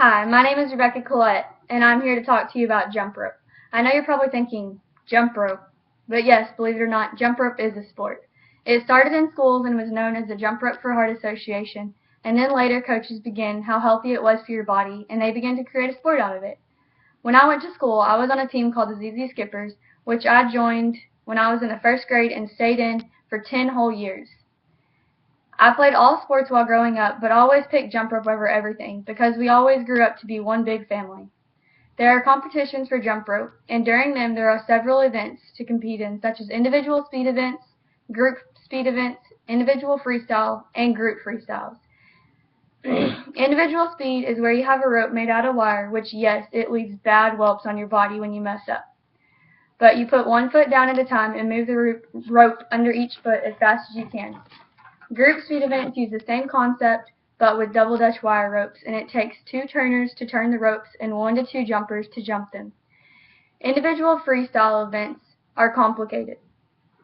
Hi, my name is Rebecca Collette, and I'm here to talk to you about jump rope. I know you're probably thinking, jump rope, but yes, believe it or not, jump rope is a sport. It started in schools and was known as the Jump Rope for Heart Association, and then later coaches began how healthy it was for your body, and they began to create a sport out of it. When I went to school, I was on a team called the ZZ Skippers, which I joined when I was in the first grade and stayed in for 10 whole years. I played all sports while growing up, but always picked jump rope over everything because we always grew up to be one big family. There are competitions for jump rope, and during them there are several events to compete in, such as individual speed events, group speed events, individual freestyle, and group freestyles. Individual speed is where you have a rope made out of wire, which, yes, it leaves bad whelps on your body when you mess up. But you put one foot down at a time and move the rope under each foot as fast as you can. Group speed events use the same concept, but with double dutch wire ropes, and it takes 2 turners to turn the ropes and 1 to 2 jumpers to jump them. Individual freestyle events are complicated.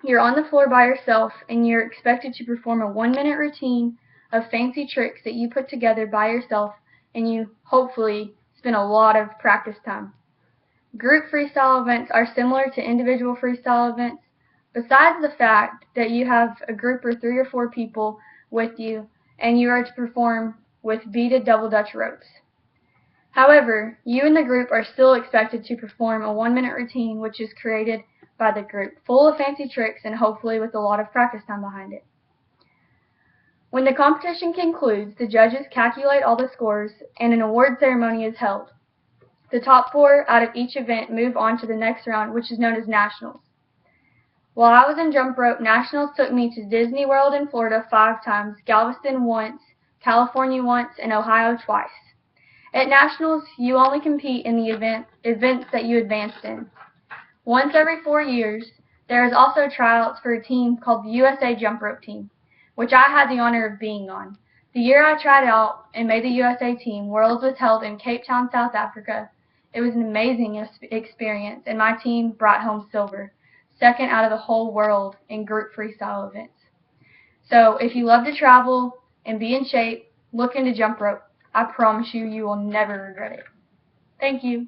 You're on the floor by yourself, and you're expected to perform a 1-minute routine of fancy tricks that you put together by yourself, and you hopefully spend a lot of practice time. Group freestyle events are similar to individual freestyle events, besides the fact that you have a group of 3 or 4 people with you, and you are to perform with beaded double dutch ropes. However, you and the group are still expected to perform a 1-minute routine which is created by the group, full of fancy tricks and hopefully with a lot of practice time behind it. When the competition concludes, the judges calculate all the scores and an award ceremony is held. The top 4 out of each event move on to the next round, which is known as nationals. While I was in jump rope, nationals took me to Disney World in Florida 5 times, Galveston once, California once, and Ohio twice. At nationals, you only compete in the events that you advanced in. Once every 4 years, there is also tryouts for a team called the USA Jump Rope Team, which I had the honor of being on. The year I tried out and made the USA team, Worlds was held in Cape Town, South Africa. It was an amazing experience, and my team brought home silver, second out of the whole world in group freestyle events. So if you love to travel and be in shape, look into jump rope. I promise you, you will never regret it. Thank you.